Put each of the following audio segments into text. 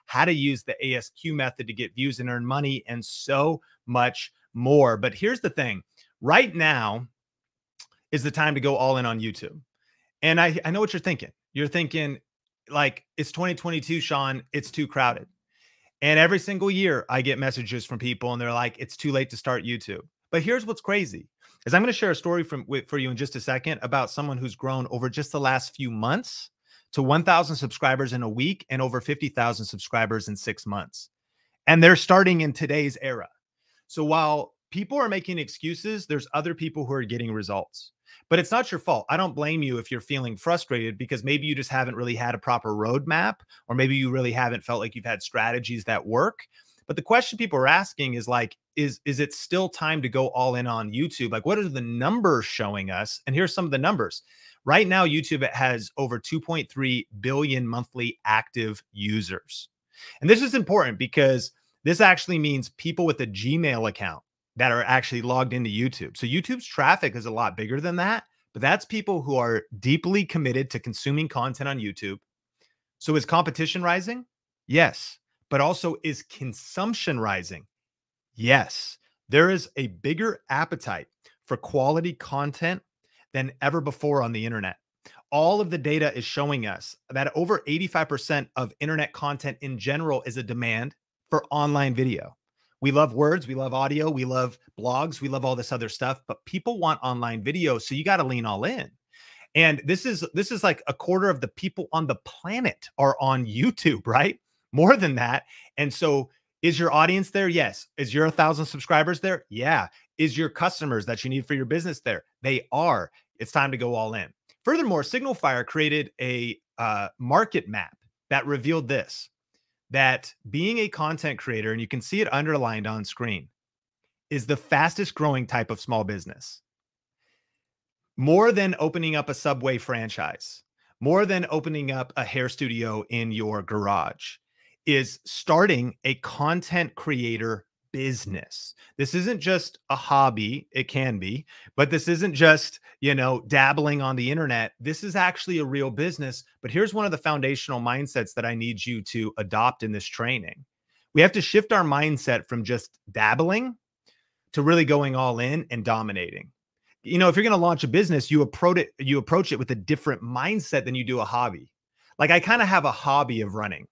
how to use the ASQ method to get views and earn money, and so much more. But here's the thing. Right now is the time to go all in on YouTube. And I know what you're thinking. You're thinking, like, it's 2022, Sean, it's too crowded. And every single year I get messages from people and they're like, it's too late to start YouTube. But here's what's crazy is I'm going to share a story for you in just a second about someone who's grown over just the last few months to 1,000 subscribers in a week and over 50,000 subscribers in 6 months. And they're starting in today's era. So while people are making excuses, there's other people who are getting results. But it's not your fault. I don't blame you if you're feeling frustrated because maybe you just haven't really had a proper roadmap, or maybe you really haven't felt like you've had strategies that work. But the question people are asking is like, is it still time to go all in on YouTube? Like, what are the numbers showing us? And here's some of the numbers. Right now, YouTube has over 2.3 billion monthly active users. And this is important because this actually means people with a Gmail account that are actually logged into YouTube. So YouTube's traffic is a lot bigger than that, but that's people who are deeply committed to consuming content on YouTube. So is competition rising? Yes. But also, is consumption rising? Yes. There is a bigger appetite for quality content than ever before on the internet. All of the data is showing us that over 85% of internet content in general is a demand for online video. We love words, we love audio, we love blogs, we love all this other stuff, but people want online video. So you got to lean all in. And this is like a quarter of the people on the planet are on YouTube, right? More than that. And so is your audience there? Yes. Is your 1,000 subscribers there? Yeah. Is your customers that you need for your business there? They are. It's time to go all in. Furthermore, Signal Fire created a market map that revealed this, that being a content creator, and you can see it underlined on screen, is the fastest growing type of small business. More than opening up a Subway franchise, more than opening up a hair studio in your garage, is starting a content creator business. This isn't just a hobby. It can be, but this isn't just, dabbling on the internet. This is actually a real business. But here's one of the foundational mindsets that I need you to adopt in this training. We have to shift our mindset from just dabbling to really going all in and dominating. If you're going to launch a business, you approach it with a different mindset than you do a hobby. Like, I kind of have a hobby of running.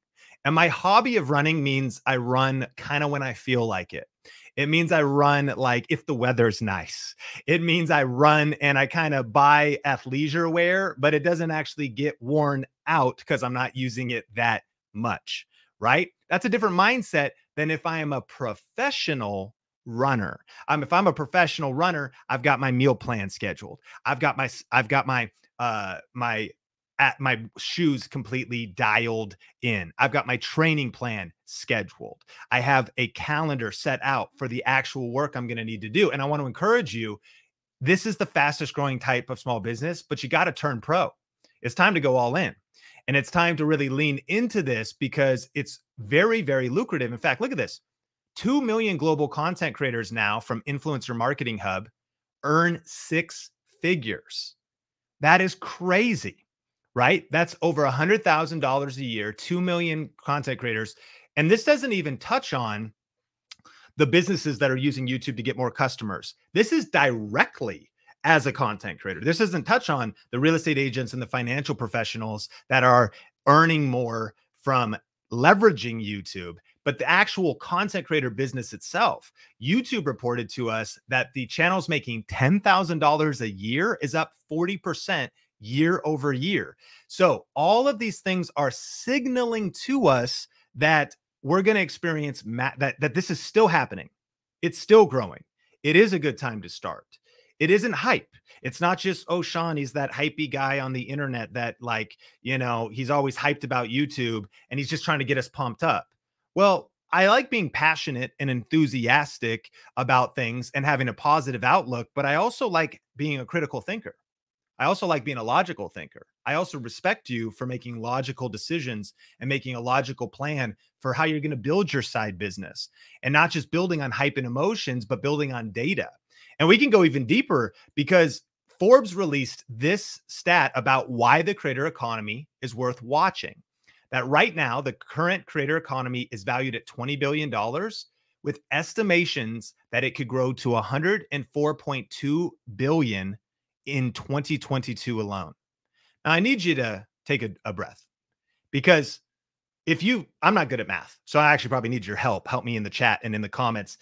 And my hobby of running means I run kind of when I feel like it. It means I run like if the weather's nice. It means I run and I kind of buy athleisure wear, but it doesn't actually get worn out because I'm not using it that much, right? That's a different mindset than if I am a professional runner. If I'm a professional runner, I've got my meal plan scheduled. I've got my shoes completely dialed in. I've got my training plan scheduled. I have a calendar set out for the actual work I'm going to need to do. And I want to encourage you, this is the fastest growing type of small business, but you got to turn pro. It's time to go all in. And it's time to really lean into this because it's very, very lucrative. In fact, look at this. 2 million global content creators now from Influencer Marketing Hub earn 6 figures. That is crazy. Right? That's over $100,000 a year, 2 million content creators. And this doesn't even touch on the businesses that are using YouTube to get more customers. This is directly as a content creator. This doesn't touch on the real estate agents and the financial professionals that are earning more from leveraging YouTube, but the actual content creator business itself. YouTube reported to us that the channels making $10,000 a year is up 40% year over year. So all of these things are signaling to us that we're going to experience that this is still happening. It's still growing. It is a good time to start. It isn't hype. It's not just, oh, Sean, he's that hypey guy on the internet that he's always hyped about YouTube and he's just trying to get us pumped up. Well, I like being passionate and enthusiastic about things and having a positive outlook, but I also like being a critical thinker. I also like being a logical thinker. I also respect you for making logical decisions and making a logical plan for how you're going to build your side business, and not just building on hype and emotions, but building on data. And we can go even deeper because Forbes released this stat about why the creator economy is worth watching. that right now the current creator economy is valued at $20 billion with estimations that it could grow to 104.2 billion in 2022 alone. Now, I need you to take a breath because I'm not good at math, so I actually probably need your help. Help me in the chat and in the comments.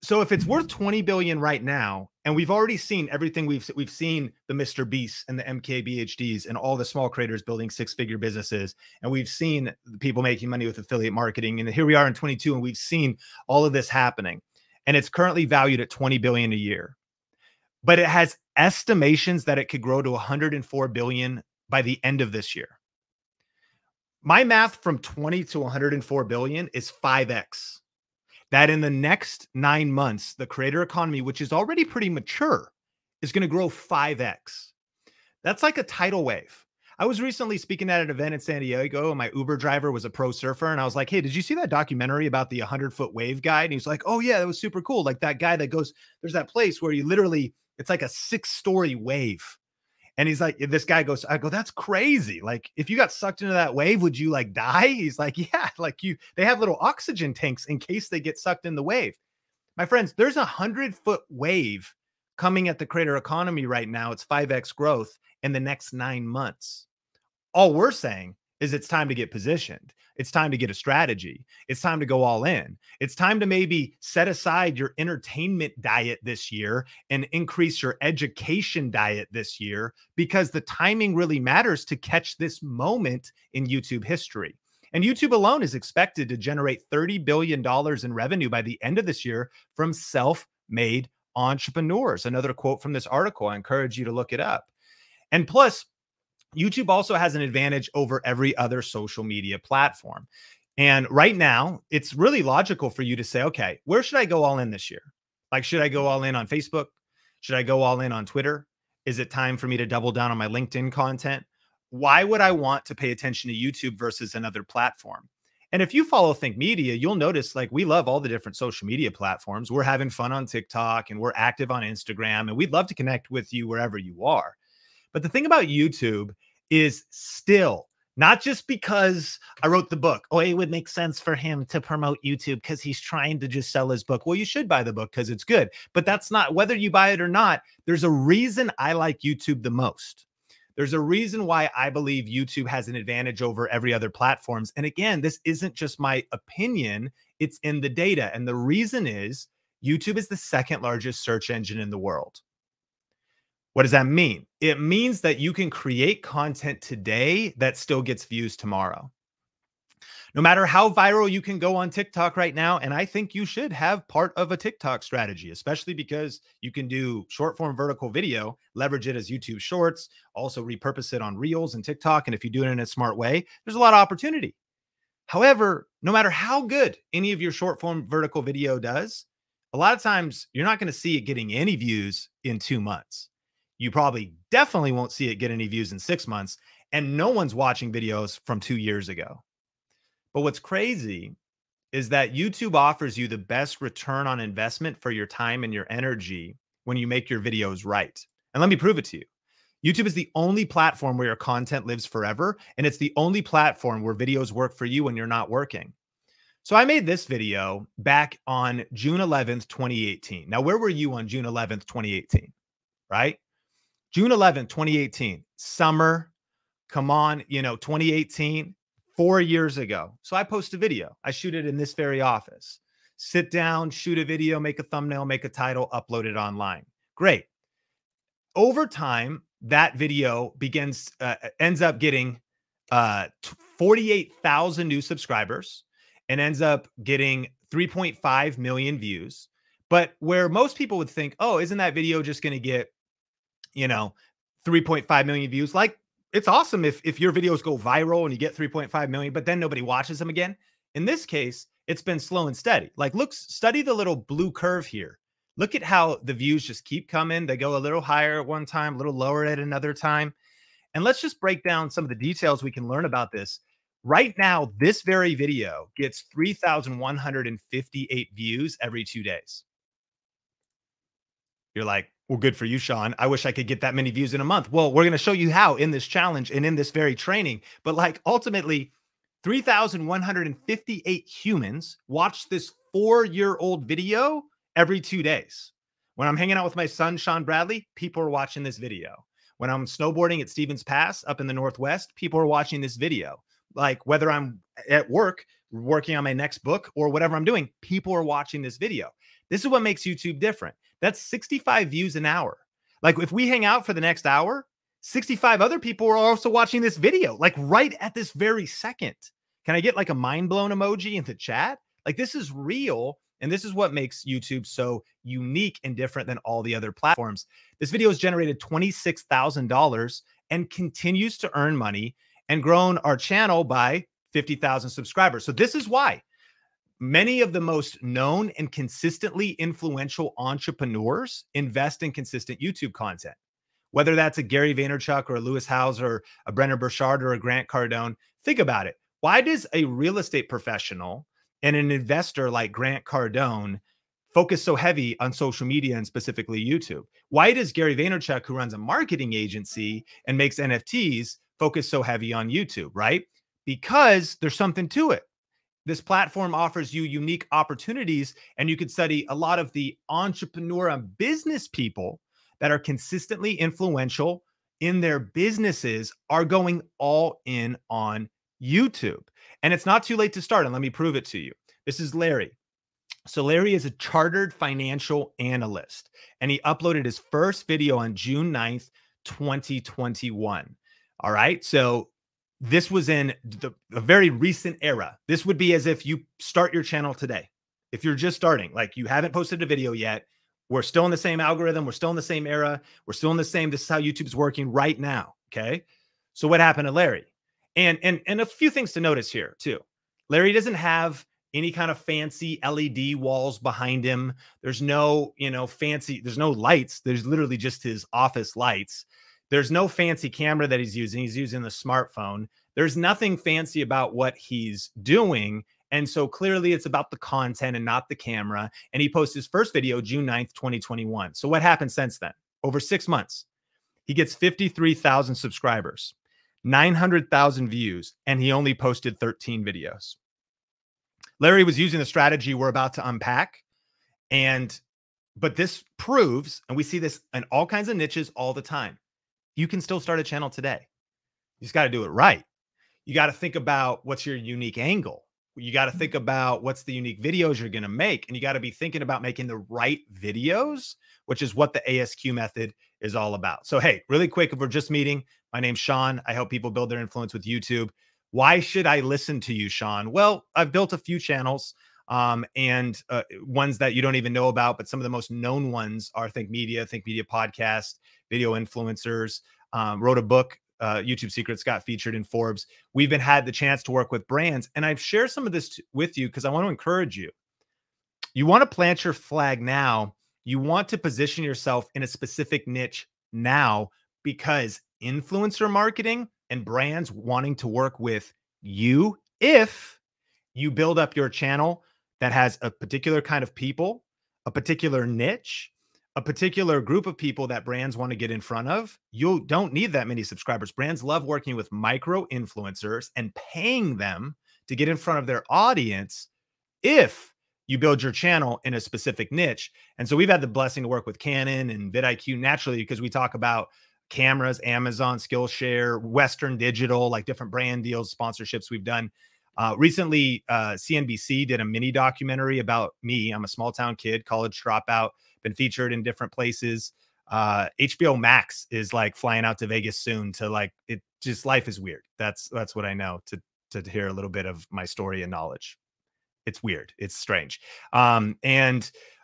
So if it's worth 20 billion right now, and we've already seen everything we've seen the Mr. Beasts and the MKBHDs and all the small creators building six-figure businesses, and we've seen people making money with affiliate marketing, and here we are in 22, and we've seen all of this happening, and it's currently valued at 20 billion a year, but it has estimations that it could grow to 104 billion by the end of this year. My math from 20 to 104 billion is 5x. That in the next 9 months, the creator economy, which is already pretty mature, is going to grow 5x. That's like a tidal wave. I was recently speaking at an event in San Diego, and my Uber driver was a pro surfer. And I was like, hey, did you see that documentary about the 100-foot wave guy? And he was like, oh, yeah, that was super cool. Like that guy that goes, there's that place where you literally, it's like a 6-story wave. And he's like, this guy goes, I go, that's crazy. Like, if you got sucked into that wave, would you like die? He's like, yeah, like they have little oxygen tanks in case they get sucked in the wave. My friends, there's a 100-foot wave coming at the creator economy right now. It's 5x growth in the next 9 months. All we're saying is it's time to get positioned. It's time to get a strategy. It's time to go all in. It's time to maybe set aside your entertainment diet this year and increase your education diet this year, because the timing really matters to catch this moment in YouTube history. And YouTube alone is expected to generate $30 billion in revenue by the end of this year from self-made entrepreneurs. Another quote from this article. I encourage you to look it up. And plus, YouTube also has an advantage over every other social media platform. And right now, it's really logical for you to say, okay, where should I go all in this year? Like, should I go all in on Facebook? Should I go all in on Twitter? Is it time for me to double down on my LinkedIn content? Why would I want to pay attention to YouTube versus another platform? And if you follow Think Media, you'll notice like we love all the different social media platforms. We're having fun on TikTok and we're active on Instagram, and we'd love to connect with you wherever you are. But the thing about YouTube is still not just because I wrote the book. Oh, it would make sense for him to promote YouTube because he's trying to just sell his book. Well, you should buy the book because it's good. But that's not whether you buy it or not. There's a reason I like YouTube the most. There's a reason why I believe YouTube has an advantage over every other platforms. And again, this isn't just my opinion. It's in the data. And the reason is YouTube is the second largest search engine in the world. What does that mean? It means that you can create content today that still gets views tomorrow. No matter how viral you can go on TikTok right now, and I think you should have part of a TikTok strategy, especially because you can do short form vertical video, leverage it as YouTube Shorts, also repurpose it on Reels and TikTok. And if you do it in a smart way, there's a lot of opportunity. However, no matter how good any of your short form vertical video does, a lot of times you're not going to see it getting any views in 2 months. You probably definitely won't see it get any views in 6 months, and no one's watching videos from 2 years ago. But what's crazy is that YouTube offers you the best return on investment for your time and your energy when you make your videos right. And let me prove it to you. YouTube is the only platform where your content lives forever, and it's the only platform where videos work for you when you're not working. So I made this video back on June 11th, 2018. Now, where were you on June 11th, 2018, right? June 11th, 2018, summer, come on, 2018, 4 years ago. So I post a video. I shoot it in this very office. Sit down, shoot a video, make a thumbnail, make a title, upload it online. Great. Over time, that video ends up getting 48,000 new subscribers and ends up getting 3.5 million views. But where most people would think, oh, isn't that video just going to get 3.5 million views? Like, it's awesome if your videos go viral and you get 3.5 million, but then nobody watches them again. In this case, it's been slow and steady. Like, study the little blue curve here. Look at how the views just keep coming. They go a little higher at one time, a little lower at another time. And let's just break down some of the details we can learn about this. Right now, this very video gets 3,158 views every 2 days. You're like, Well, good for you, Sean. I wish I could get that many views in a month. Well, we're going to show you how in this challenge and in this very training. But like ultimately, 3,158 humans watch this 4-year-old video every 2 days. When I'm hanging out with my son, Sean Bradley, people are watching this video. When I'm snowboarding at Stevens Pass up in the Northwest, people are watching this video. Like whether I'm at work, working on my next book or whatever I'm doing, people are watching this video. This is what makes YouTube different. That's 65 views an hour. Like if we hang out for the next hour, 65 other people are also watching this video, like right at this very second. Can I get like a mind blown emoji in the chat? Like this is real. And this is what makes YouTube so unique and different than all the other platforms. This video has generated $26,000 and continues to earn money and grown our channel by 50,000 subscribers. So this is why many of the most known and consistently influential entrepreneurs invest in consistent YouTube content. Whether that's a Gary Vaynerchuk or a Lewis Howes or a Brenner Burchard or a Grant Cardone, think about it. Why does a real estate professional and an investor like Grant Cardone focus so heavy on social media and specifically YouTube? Why does Gary Vaynerchuk, who runs a marketing agency and makes NFTs, focus so heavy on YouTube, right? Because there's something to it. This platform offers you unique opportunities, and you could study a lot of the entrepreneur and business people that are consistently influential in their businesses are going all in on YouTube. And it's not too late to start. And let me prove it to you. This is Larry. So Larry is a chartered financial analyst, and he uploaded his first video on June 9th, 2021. All right. So this was in a very recent era. This would be as if you start your channel today. If you're just starting, like you haven't posted a video yet, we're still in the same algorithm. We're still in the same era. We're still in the same, this is how YouTube's working right now. Okay. So what happened to Larry? And a few things to notice here too. Larry doesn't have any kind of fancy LED walls behind him. There's no, fancy, there's no lights. There's literally just his office lights. There's no fancy camera that he's using. He's using the smartphone. There's nothing fancy about what he's doing. And so clearly it's about the content and not the camera. And he posted his first video June 9th, 2021. So what happened since then? Over 6 months, he gets 53,000 subscribers, 900,000 views, and he only posted 13 videos. Larry was using the strategy we're about to unpack. But this proves, and we see this in all kinds of niches all the time, you can still start a channel today. You just got to do it right. You got to think about what's your unique angle. You got to think about what's the unique videos you're going to make. And you got to be thinking about making the right videos, which is what the ASQ method is all about. So, hey, really quick, if we're just meeting, my name's Sean. I help people build their influence with YouTube. Why should I listen to you, Sean? Well, I've built a few channels and ones that you don't even know about, but some of the most known ones are Think Media Podcast, Video Influencers, wrote a book, YouTube Secrets, got featured in Forbes. We've had the chance to work with brands, and I've shared some of this with you because I want to encourage you. You want to plant your flag now. You want to position yourself in a specific niche now, because influencer marketing and brands wanting to work with you, if you build up your channel that has a particular kind of people, a particular niche, a particular group of people that brands want to get in front of, you don't need that many subscribers. Brands love working with micro influencers and paying them to get in front of their audience if you build your channel in a specific niche. And so we've had the blessing to work with Canon and vidIQ naturally, because we talk about cameras, Amazon, Skillshare, Western Digital, like different brand deals, sponsorships we've done. Recently, CNBC did a mini documentary about me. I'm a small town kid, college dropout, been featured in different places. HBO Max is like flying out to Vegas soon to like, it just, life is weird. That's what I know, to hear a little bit of my story and knowledge. It's weird. It's strange. Run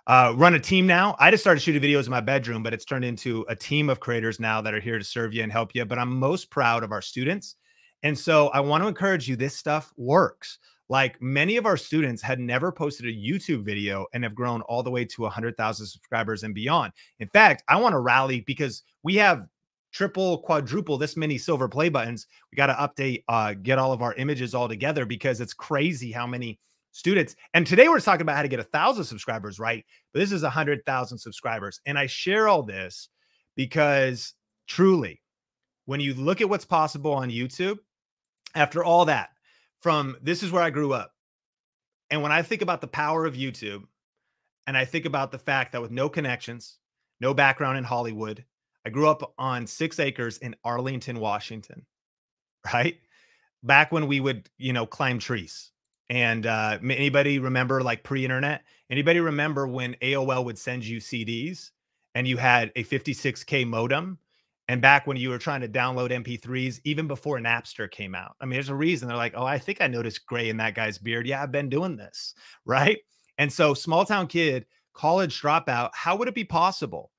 a team now. I just started shooting videos in my bedroom, but it's turned into a team of creators now that are here to serve you and help you. But I'm most proud of our students. And so I want to encourage you, this stuff works. Like many of our students had never posted a YouTube video and have grown all the way to 100,000 subscribers and beyond. In fact, I want to rally because we have triple, quadruple this many silver play buttons. We got to update, get all of our images all together, because it's crazy how many students. And today we're talking about how to get 1,000 subscribers, right? But this is 100,000 subscribers. And I share all this because truly, when you look at what's possible on YouTube, after all that, this is where I grew up. And when I think about the power of YouTube, and I think about the fact that with no connections, no background in Hollywood, I grew up on 6 acres in Arlington, Washington, right? Back when we would, climb trees. And anybody remember like pre-internet? Anybody remember when AOL would send you CDs and you had a 56K modem? And back when you were trying to download MP3s, even before Napster came out. I mean, there's a reason they're like, oh, I think I noticed gray in that guy's beard. Yeah, I've been doing this, right? And so small town kid, college dropout, how would it be possible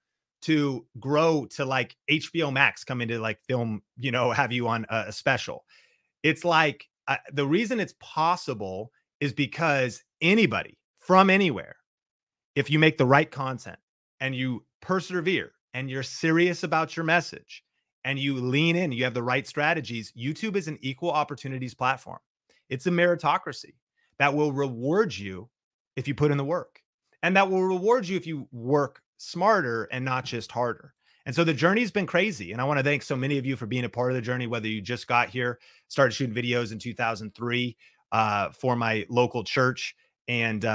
to grow to like HBO Max come into like film, have you on a special? It's like the reason it's possible is because anybody from anywhere, if you make the right content and you persevere and you're serious about your message and you lean in, you have the right strategies, YouTube is an equal opportunities platform. It's a meritocracy that will reward you if you put in the work, and that will reward you if you work smarter and not just harder. And so the journey's been crazy. And I want to thank so many of you for being a part of the journey, whether you just got here, started shooting videos in 2003 for my local church, and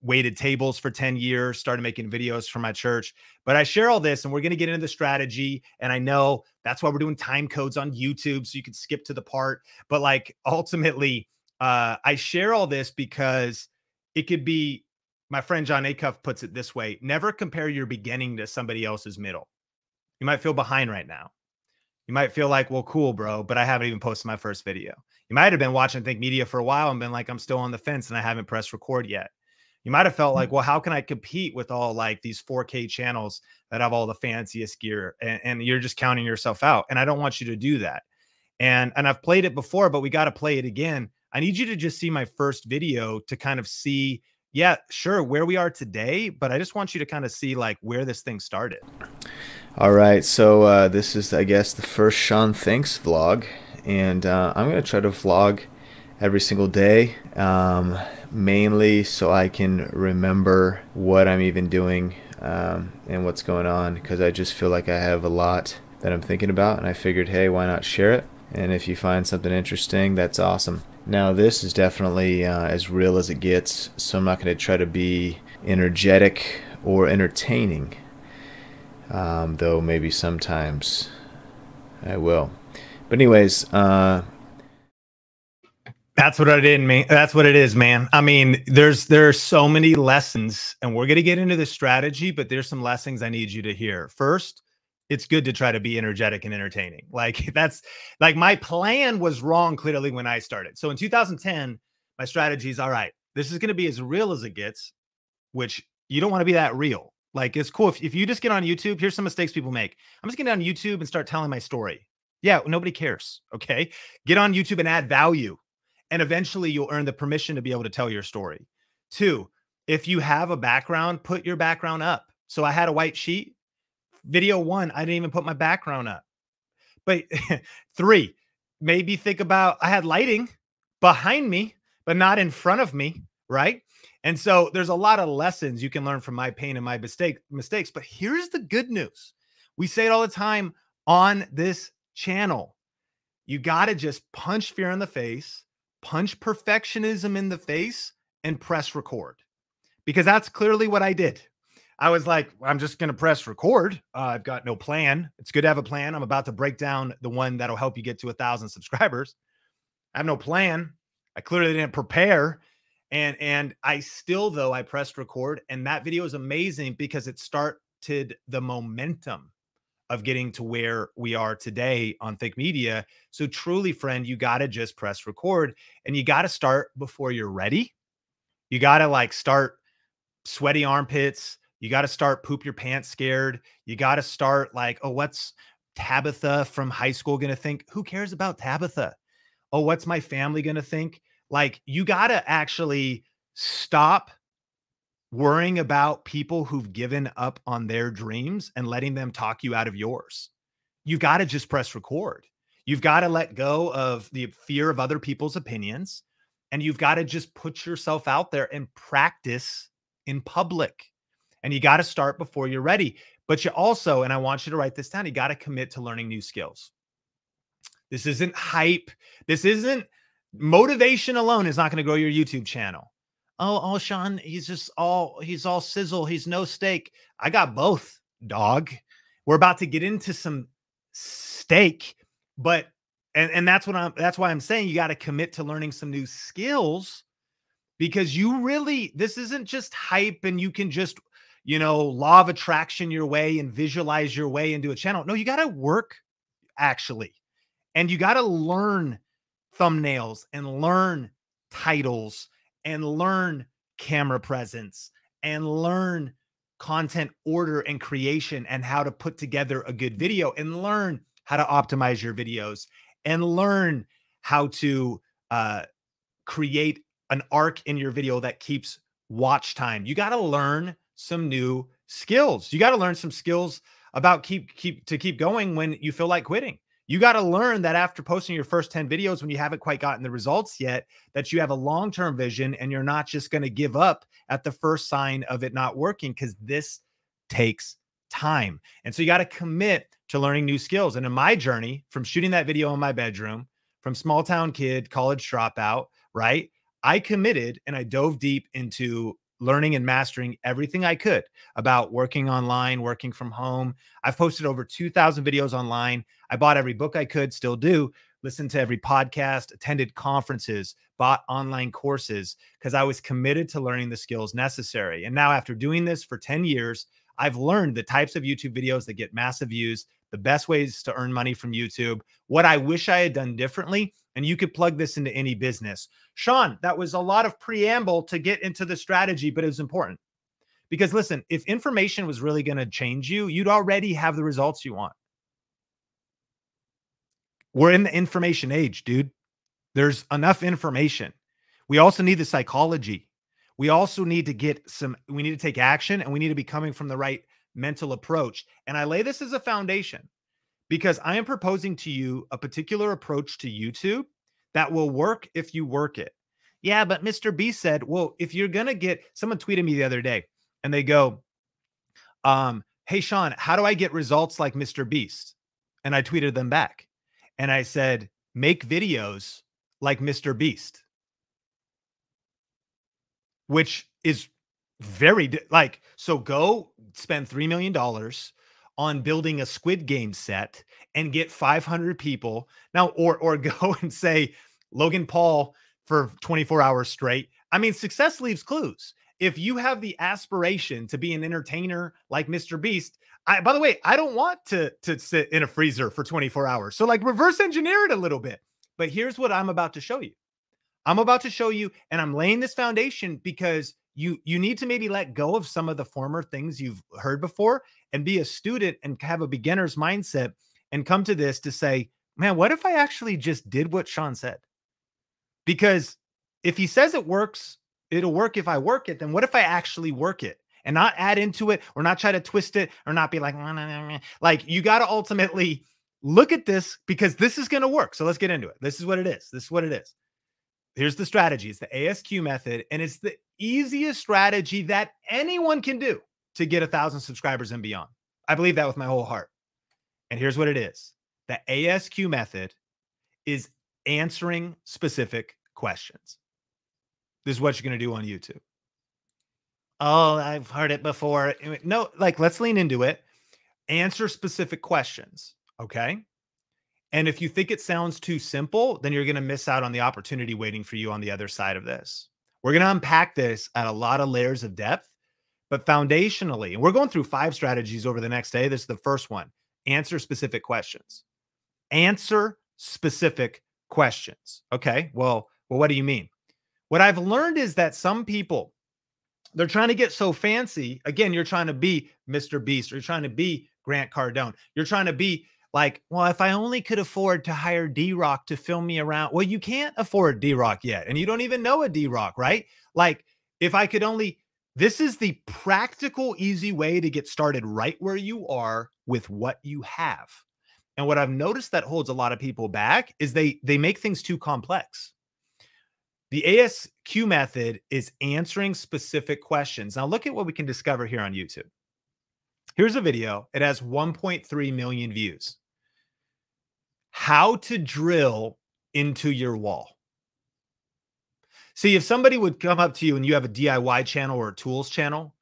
waited tables for 10 years, started making videos for my church. But I share all this, and we're going to get into the strategy. And I know that's why we're doing time codes on YouTube, so you can skip to the part. But like ultimately, I share all this because it could be, my friend John Acuff puts it this way: never compare your beginning to somebody else's middle. You might feel behind right now. You might feel like, well, cool, bro, but I haven't even posted my first video. You might have been watching Think Media for a while and been like, I'm still on the fence and I haven't pressed record yet. You might have felt like, well, how can I compete with all like these 4K channels that have all the fanciest gear? And you're just counting yourself out. And I don't want you to do that. And I've played it before, but we got to play it again. I need you to just see my first video to kind of see, yeah, sure, where we are today, but I just want you to kind of see like where this thing started. All right, so this is, I guess, the first Sean Thinks vlog, and I'm going to try to vlog every single day, mainly so I can remember what I'm even doing and what's going on, because I just feel like I have a lot that I'm thinking about, and I figured, hey, why not share it? And if you find something interesting, that's awesome. Now, this is definitely as real as it gets, so I'm not going to try to be energetic or entertaining. Though maybe sometimes I will. But anyways, that's what I did, man. That's what it is, man. I mean, there's so many lessons, and we're gonna get into the strategy, but there's some lessons I need you to hear. First, it's good to try to be energetic and entertaining. Like that's like my plan was wrong clearly when I started. So in 2010, my strategy is all right. This is gonna be as real as it gets, which you don't want to be that real. Like, it's cool. If you just get on YouTube, here's some mistakes people make. I'm just getting on YouTube and start telling my story. Yeah, nobody cares. Okay. Get on YouTube and add value. And eventually you'll earn the permission to be able to tell your story. 2, if you have a background, put your background up. So I had a white sheet. Video 1, I didn't even put my background up. But 3, maybe think about, I had lighting behind me, but not in front of me. Right. And so there's a lot of lessons you can learn from my pain and my mistakes. But here's the good news. We say it all the time on this channel. You got to just punch fear in the face, punch perfectionism in the face, and press record. Because that's clearly what I did. I was like, I'm just going to press record. I've got no plan. It's good to have a plan. I'm about to break down the one that'll help you get to 1,000 subscribers. I have no plan. I clearly didn't prepare. And I still, though, I pressed record, and that video is amazing because it started the momentum of getting to where we are today on Think Media. So truly, friend, you got to just press record, and you got to start before you're ready. You got to like start sweaty armpits. You got to start poop your pants scared. You got to start like, oh, what's Tabitha from high school going to think? Who cares about Tabitha? Oh, what's my family going to think? Like, you got to actually stop worrying about people who've given up on their dreams and letting them talk you out of yours. You got to just press record. You've got to let go of the fear of other people's opinions. And you've got to just put yourself out there and practice in public. And you got to start before you're ready. But you also, and I want you to write this down, you got to commit to learning new skills. This isn't hype. This isn't motivation alone is not going to grow your YouTube channel. Oh, Sean, he's all sizzle. He's no steak. I got both, dog. We're about to get into some steak, but and that's why I'm saying you got to commit to learning some new skills, because this isn't just hype and you can just, law of attraction your way and visualize your way into a channel. No, you got to work actually. And you got to learn thumbnails and learn titles and learn camera presence and learn content order and creation and how to put together a good video and learn how to optimize your videos and learn how to create an arc in your video that keeps watch time. You got to learn some new skills. You got to learn some skills about keep going when you feel like quitting. You got to learn that after posting your first 10 videos, when you haven't quite gotten the results yet, that you have a long-term vision and you're not just going to give up at the first sign of it not working, because this takes time. And so you got to commit to learning new skills. And in my journey from shooting that video in my bedroom, from small town kid, college dropout, right? I committed and I dove deep into learning and mastering everything I could about working online, working from home. I've posted over 2,000 videos online. I bought every book I could, still do, listened to every podcast, attended conferences, bought online courses, because I was committed to learning the skills necessary. And now after doing this for 10 years, I've learned the types of YouTube videos that get massive views, the best ways to earn money from YouTube, what I wish I had done differently. And you could plug this into any business. Sean, that was a lot of preamble to get into the strategy, but it was important. Because listen, if information was really going to change you, you'd already have the results you want. We're in the information age, dude. There's enough information. We also need the psychology. We also need to we need to take action, and we need to be coming from the right mental approach. And I lay this as a foundation because I am proposing to you a particular approach to YouTube that will work if you work it. Yeah, but Mr. B said, well, if you're going to someone tweeted me the other day and they go, hey, Sean, how do I get results like Mr. Beast? And I tweeted them back and I said, make videos like Mr. Beast, which is so go spend $3 million on building a Squid Game set and get 500 people now, or go and say Logan Paul for 24 hours straight. I mean, success leaves clues. If you have the aspiration to be an entertainer like Mr. Beast, by the way, I don't want to sit in a freezer for 24 hours. So like reverse engineer it a little bit. But here's what I'm about to show you. I'm about to show you, and I'm laying this foundation because you need to maybe let go of some of the former things you've heard before and be a student and have a beginner's mindset and come to this to say, man, what if I actually just did what Sean said? Because if he says it works, it'll work if I work it, then what if I actually work it and not add into it or not try to twist it or not be like, nah, nah, nah, nah. Like you got to ultimately look at this because this is going to work. So let's get into it. This is what it is. This is what it is. Here's the strategy. It's the ASQ method, and it's the easiest strategy that anyone can do to get 1,000 subscribers and beyond. I believe that with my whole heart. And here's what it is. The ASQ method is answering specific questions. This is what you're going to do on YouTube. Oh, I've heard it before. No, like let's lean into it. Answer specific questions. Okay. And if you think it sounds too simple, then you're going to miss out on the opportunity waiting for you on the other side of this. We're going to unpack this at a lot of layers of depth, but foundationally, and we're going through 5 strategies over the next day. This is the first one. Answer specific questions. Answer specific questions. Okay. Well, what do you mean? What I've learned is that some people, they're trying to get so fancy. Again, you're trying to be Mr. Beast, or you're trying to be Grant Cardone. You're trying to be like, well, if I only could afford to hire D-Rock to film me around. Well, you can't afford D-Rock yet. And you don't even know a D-Rock, right? Like if I could only, this is the practical, easy way to get started right where you are with what you have. And what I've noticed that holds a lot of people back is they make things too complex. The ASQ method is answering specific questions. Now look at what we can discover here on YouTube. Here's a video. It has 1.3 million views. How to drill into your wall. See, if somebody would come up to you and you have a DIY channel or a tools channel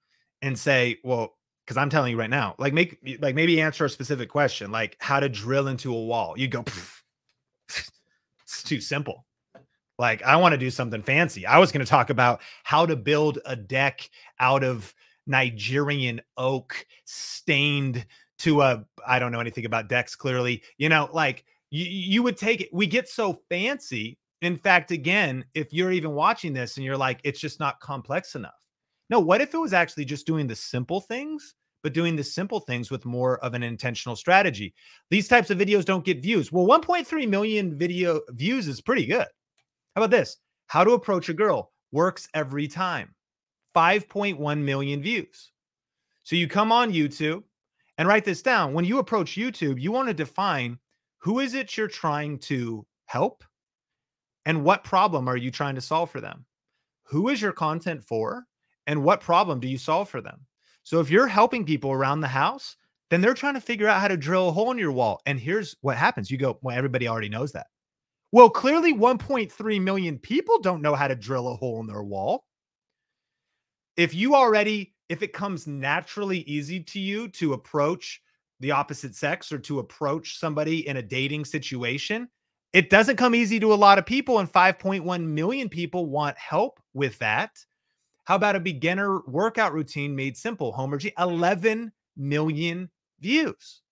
and say, well, because I'm telling you right now, like maybe answer a specific question, like how to drill into a wall. You go, it's too simple. Like, I want to do something fancy. I was going to talk about how to build a deck out of Nigerian oak stained to I don't know anything about decks clearly, like you would take it. We get so fancy. In fact, again, if you're even watching this and you're like, it's just not complex enough. No, what if it was actually just doing the simple things, but doing the simple things with more of an intentional strategy? These types of videos don't get views. Well, 1.3 million video views is pretty good. How about this? How to approach a girl works every time. 5.1 million views. So you come on YouTube and write this down. When you approach YouTube, you want to define who is it you're trying to help and what problem are you trying to solve for them? Who is your content for and what problem do you solve for them? So if you're helping people around the house, then they're trying to figure out how to drill a hole in your wall. And here's what happens. You go, well, everybody already knows that. Well, clearly 1.3 million people don't know how to drill a hole in their wall. If it comes naturally easy to you to approach the opposite sex or to approach somebody in a dating situation, it doesn't come easy to a lot of people, and 5.1 million people want help with that. How about a beginner workout routine made simple? Homer G, 11 million views.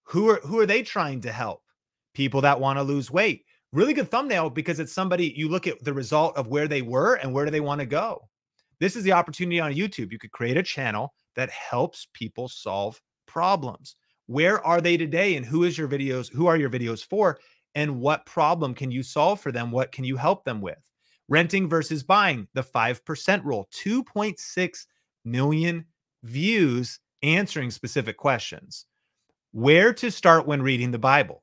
Who are they trying to help? People that want to lose weight. Really good thumbnail because it's somebody, you look at the result of where they were and where do they want to go. This is the opportunity on YouTube. You could create a channel that helps people solve problems. Where are they today and who are your videos for and what problem can you solve for them? What can you help them with? Renting versus buying, the 5% rule, 2.6 million views answering specific questions. Where to start when reading the Bible.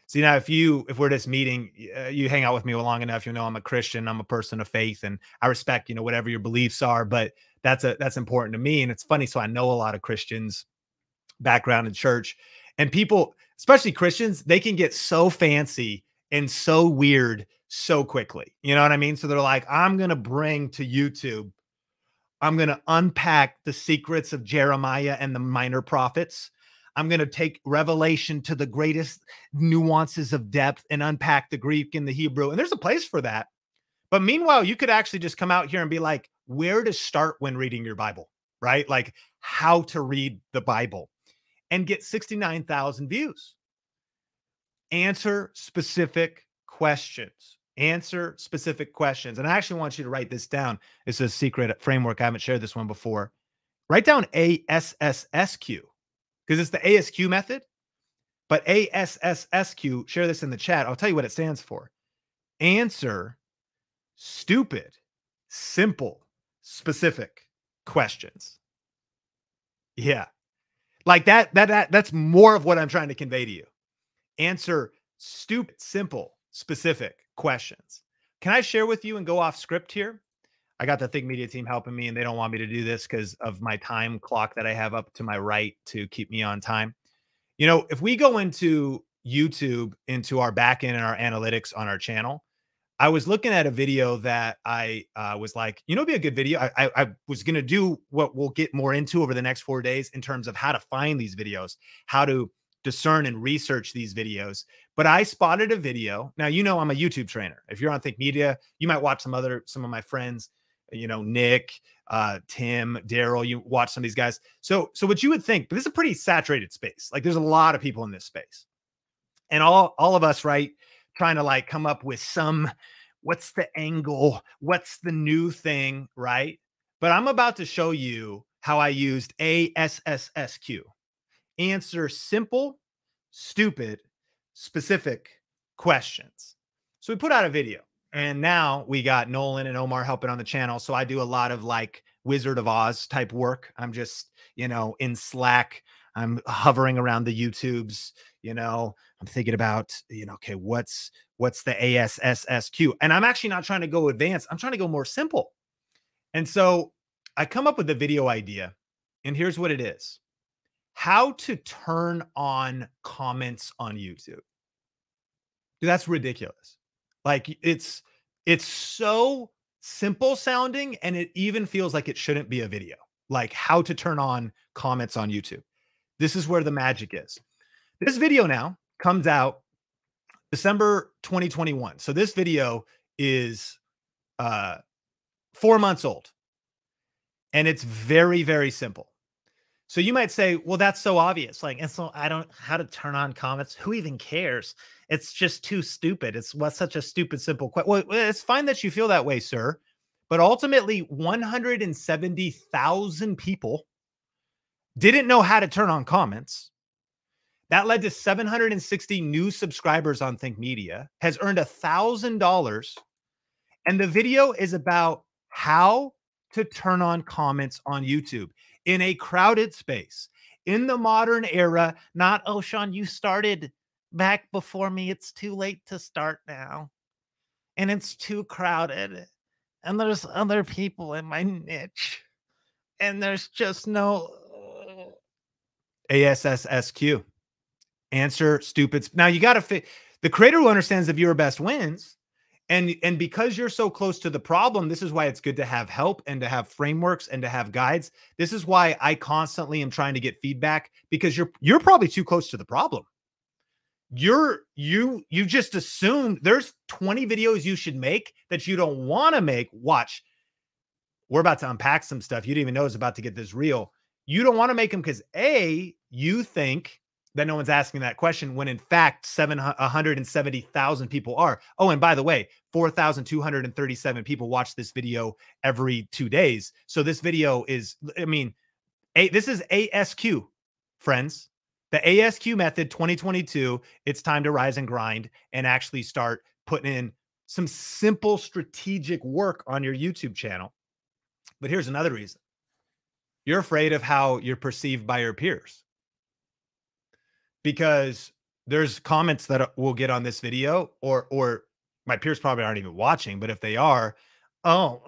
See, now, if we're just meeting, you hang out with me long enough, I'm a Christian, I'm a person of faith, and I respect, whatever your beliefs are, but that's important to me. And it's funny. So I know a lot of Christians background in church, and people, especially Christians, they can get so fancy and so weird so quickly. You know what I mean? So they're like, I'm going to bring to YouTube, I'm going to unpack the secrets of Jeremiah and the minor prophets. I'm going to take Revelation to the greatest nuances of depth and unpack the Greek and the Hebrew. And there's a place for that. But meanwhile, you could actually just come out here and be like, where to start when reading your Bible, right? Like how to read the Bible and get 69,000 views. Answer specific questions. Answer specific questions. And I actually want you to write this down. It's a secret framework. I haven't shared this one before. Write down ASSSQ. Because it's the ASQ method, but ASSSQ, share this in the chat. I'll tell you what it stands for. Answer stupid, simple, specific questions. Yeah. Like that's more of what I'm trying to convey to you. Answer stupid, simple, specific questions. Can I share with you and go off script here? I got the Think Media team helping me, and they don't want me to do this because of my time clock that I have up to my right to keep me on time. If we go into YouTube, into our backend and our analytics on our channel, I was looking at a video that I was like, it'd be a good video. I was going to do what we'll get more into over the next 4 days in terms of how to find these videos, how to discern and research these videos. But I spotted a video. Now, I'm a YouTube trainer. If you're on Think Media, you might watch some of my friends, Nick, Tim, Daryl, you watch some of these guys. So what you would think, but this is a pretty saturated space. Like there's a lot of people in this space and all of us, right? Trying to like come up with what's the angle? What's the new thing? Right. But I'm about to show you how I used ASSSQ. Answer simple, stupid, specific questions. So we put out a video. And now we got Nolan and Omar helping on the channel. So I do a lot of like Wizard of Oz type work. I'm just, in Slack. I'm hovering around the YouTubes, I'm thinking about, okay, what's the ASSQ? And I'm actually not trying to go advanced. I'm trying to go more simple. And so I come up with a video idea, and here's what it is: how to turn on comments on YouTube. Dude, that's ridiculous. Like it's so simple sounding, and it even feels like it shouldn't be a video. Like how to turn on comments on YouTube. This is where the magic is. This video now comes out December 2021. So this video is 4 months old, and it's very, very simple. So you might say, well, that's so obvious. Like, and so I don't how to turn on comments. Who even cares? It's just too stupid. It's what's such a stupid, simple question. Well, it's fine that you feel that way, sir. But ultimately, 170,000 people didn't know how to turn on comments. That led to 760 new subscribers on Think Media, has earned $1,000. And the video is about how to turn on comments on YouTube in a crowded space, in the modern era. Not, oh, Sean, you started back before me. It's too late to start now. And it's too crowded. And there's other people in my niche. And there's just no ASSQ. Answer stupid. Now you got to fit. The creator who understands the viewer best wins. And because you're so close to the problem, this is why it's good to have help and to have frameworks and to have guides. This is why I constantly am trying to get feedback, because you're probably too close to the problem. You just assume there's 20 videos you should make that you don't want to make. Watch. We're about to unpack some stuff you didn't even know is about to get this real. You don't want to make them because A, you think that no one's asking that question, when in fact 170,000 people are. Oh, and by the way, 4,237 people watch this video every 2 days. So this video is, this is ASQ, friends. The ASQ method 2022. It's time to rise and grind and actually start putting in some simple strategic work on your YouTube channel. But here's another reason. You're afraid of how you're perceived by your peers, because there's comments that we'll get on this video, or my peers probably aren't even watching, but if they are, oh,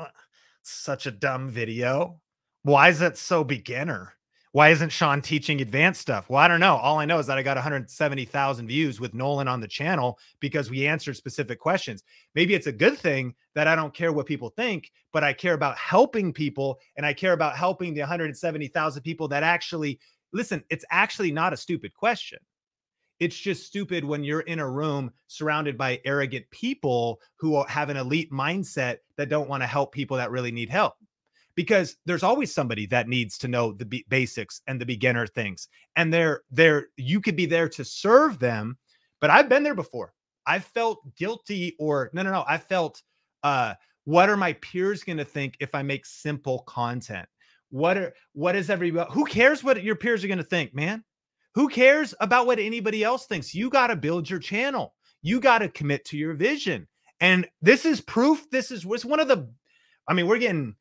such a dumb video. Why is that so beginner? Why isn't Sean teaching advanced stuff? Well, I don't know. All I know is that I got 170,000 views with Nolan on the channel because we answered specific questions. Maybe it's a good thing that I don't care what people think, but I care about helping people, and I care about helping the 170,000 people that actually listen. It's actually not a stupid question. It's just stupid when you're in a room surrounded by arrogant people who have an elite mindset that don't want to help people that really need help. Because there's always somebody that needs to know the basics and the beginner things. And you could be there to serve them. But I've been there before. I felt guilty, or no. I felt, what are my peers going to think if I make simple content? What is everybody? Who cares what your peers are going to think, man? Who cares about what anybody else thinks? You got to build your channel. You got to commit to your vision. And this is proof. This is one of the, we're getting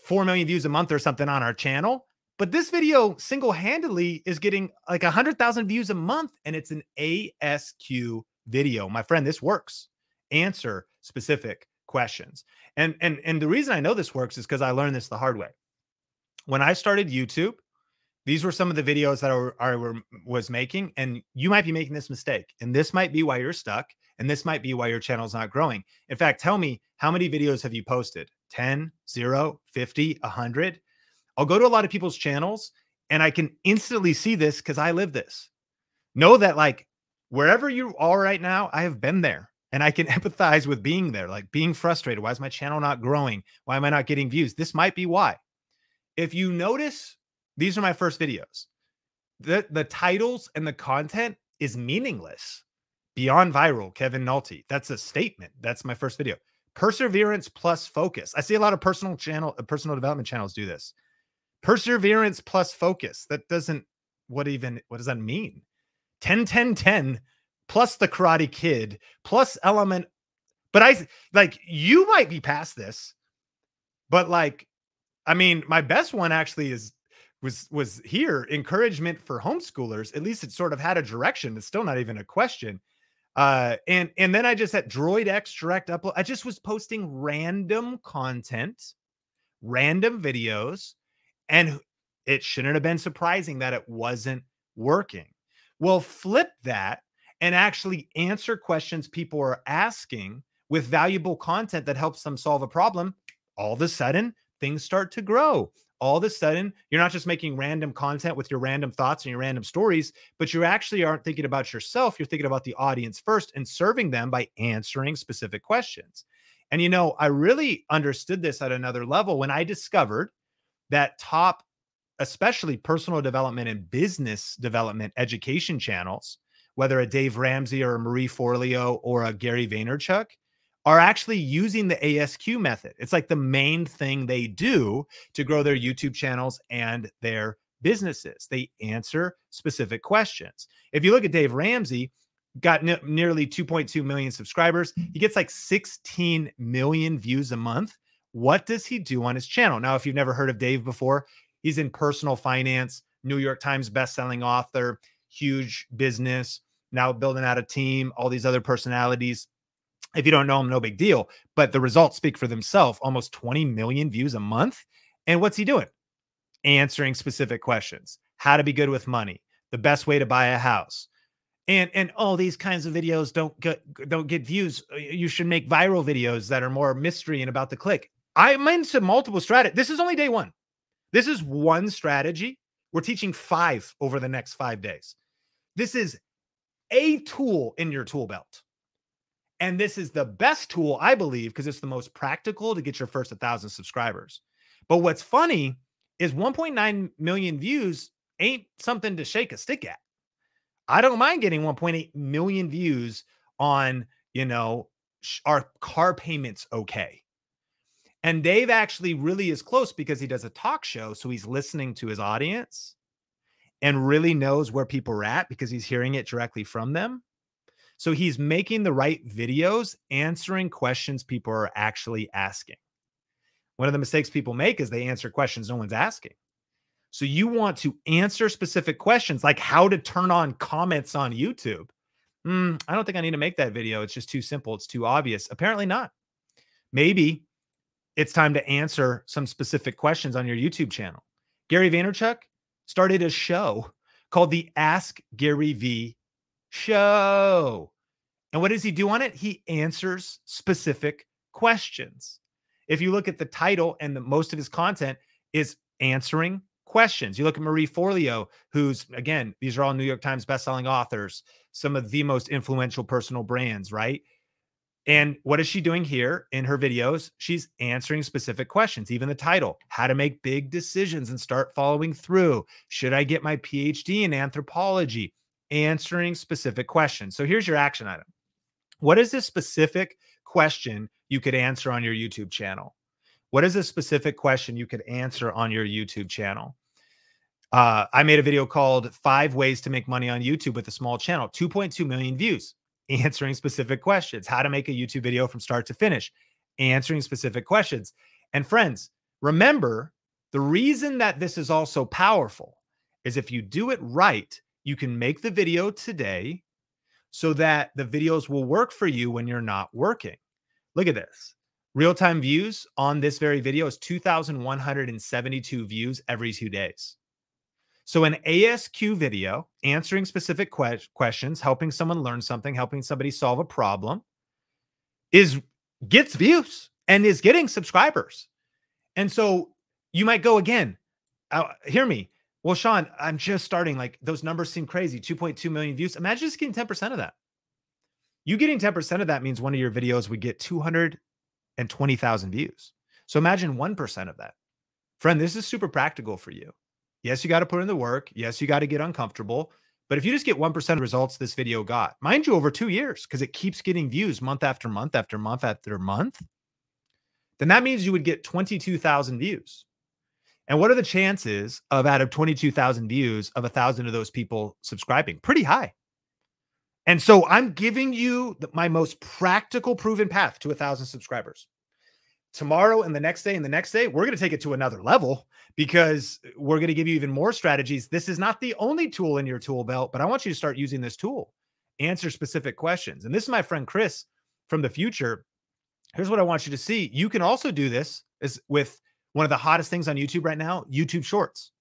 4 million views a month or something on our channel, but this video single-handedly is getting like 100,000 views a month, and it's an ASQ video. My friend, this works. Answer specific questions. And the reason I know this works is because I learned this the hard way. When I started YouTube, these were some of the videos that I was making, and you might be making this mistake, and this might be why you're stuck, and this might be why your channel's not growing. In fact, tell me, how many videos have you posted? 10, 0, 50, 100? I'll go to a lot of people's channels, and I can instantly see this because I live this. Know that, like, wherever you are right now, I have been there, and I can empathize with being there, like being frustrated. Why is my channel not growing? Why am I not getting views? This might be why. If you notice, these are my first videos. The titles and the content is meaningless. Beyond viral, Kevin Nolte. That's a statement. That's my first video. Perseverance plus focus. I see a lot of personal development channels do this. Perseverance plus focus. That doesn't, what does that mean? 10, 10, 10 plus the Karate Kid plus element. But you might be past this, but my best one actually is was here, encouragement for homeschoolers. At least it sort of had a direction. It's still not even a question. And then I just had DroidX direct upload. I just was posting random content, random videos, and it shouldn't have been surprising that it wasn't working. Well, flip that and actually answer questions people are asking with valuable content that helps them solve a problem. All of a sudden, things start to grow. All of a sudden, you're not just making random content with your random thoughts and your random stories, but you actually aren't thinking about yourself. You're thinking about the audience first and serving them by answering specific questions. And, you know, I really understood this at another level when I discovered that top, especially personal development and business development education channels, whether a Dave Ramsey or a Marie Forleo or a Gary Vaynerchuk, are actually using the ASQ method. It's like the main thing they do to grow their YouTube channels and their businesses. They answer specific questions. If you look at Dave Ramsey, got nearly 2.2 million subscribers. He gets like 16 million views a month. What does he do on his channel? Now, if you've never heard of Dave before, he's in personal finance, New York Times bestselling author, huge business, now building out a team, all these other personalities. If you don't know him, no big deal, but the results speak for themselves. Almost 20 million views a month. And what's he doing? Answering specific questions. How to be good with money, the best way to buy a house. And all these kinds of videos don't get views. You should make viral videos that are more mystery and about the click. I'm into multiple strategies. This is only day one. This is one strategy. We're teaching 5 over the next 5 days. This is a tool in your tool belt. And this is the best tool, I believe, because it's the most practical to get your first 1,000 subscribers. But what's funny is 1.9 million views ain't something to shake a stick at. I don't mind getting 1.8 million views on, you know, our car payments okay. And Dave actually really is close because he does a talk show. So he's listening to his audience and really knows where people are at because he's hearing it directly from them. So he's making the right videos, answering questions people are actually asking. One of the mistakes people make is they answer questions no one's asking. So you want to answer specific questions like how to turn on comments on YouTube. I don't think I need to make that video. It's just too simple. It's too obvious. Apparently not. Maybe it's time to answer some specific questions on your YouTube channel. Gary Vaynerchuk started a show called the Ask Gary V Show. And what does he do on it? He answers specific questions. If you look at the title and most of his content is answering questions. You look at Marie Forleo, who's, again, these are all New York Times bestselling authors, some of the most influential personal brands, right? And what is she doing here in her videos? She's answering specific questions. Even the title, how to make big decisions and start following through. Should I get my PhD in anthropology? Answering specific questions. So here's your action item. What is a specific question you could answer on your YouTube channel? What is a specific question you could answer on your YouTube channel? I made a video called 5 Ways to Make Money on YouTube with a Small Channel, 2.2 million views, answering specific questions. How to make a YouTube video from start to finish, answering specific questions. And friends, remember, the reason that this is also powerful is if you do it right, you can make the video today so that the videos will work for you when you're not working. Look at this. Real-time views on this very video is 2,172 views every 2 days. So an ASQ video answering specific questions, helping someone learn something, helping somebody solve a problem gets views and is getting subscribers. And so you might go again, hear me. Well, Sean, I'm just starting. Like those numbers seem crazy. 2.2 million views. Imagine just getting 10% of that. You getting 10% of that means one of your videos would get 220,000 views. So imagine 1% of that. Friend, this is super practical for you. Yes, you got to put in the work. Yes, you got to get uncomfortable. But if you just get 1% of results this video got, mind you, over 2 years, because it keeps getting views month after month after month after month, then that means you would get 22,000 views. And what are the chances of out of 22,000 views of 1,000 of those people subscribing? Pretty high. And so I'm giving you my most practical proven path to 1,000 subscribers. tomorrow and the next day and the next day, we're going to take it to another level because we're going to give you even more strategies. This is not the only tool in your tool belt, but I want you to start using this tool. Answer specific questions. And this is my friend Chris from the future. Here's what I want you to see. You can also do this is with one of the hottest things on YouTube right now, YouTube Shorts.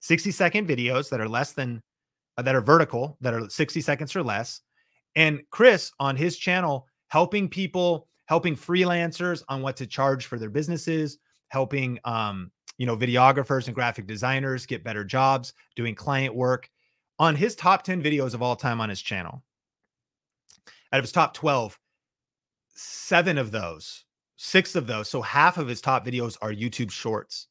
60-second videos that are less than, that are vertical, that are 60 seconds or less. And Chris on his channel, helping people, helping freelancers on what to charge for their businesses, helping, videographers and graphic designers get better jobs, doing client work on his top 10 videos of all time on his channel. Out of his top 12, 6 of those, so half of his top videos are YouTube Shorts.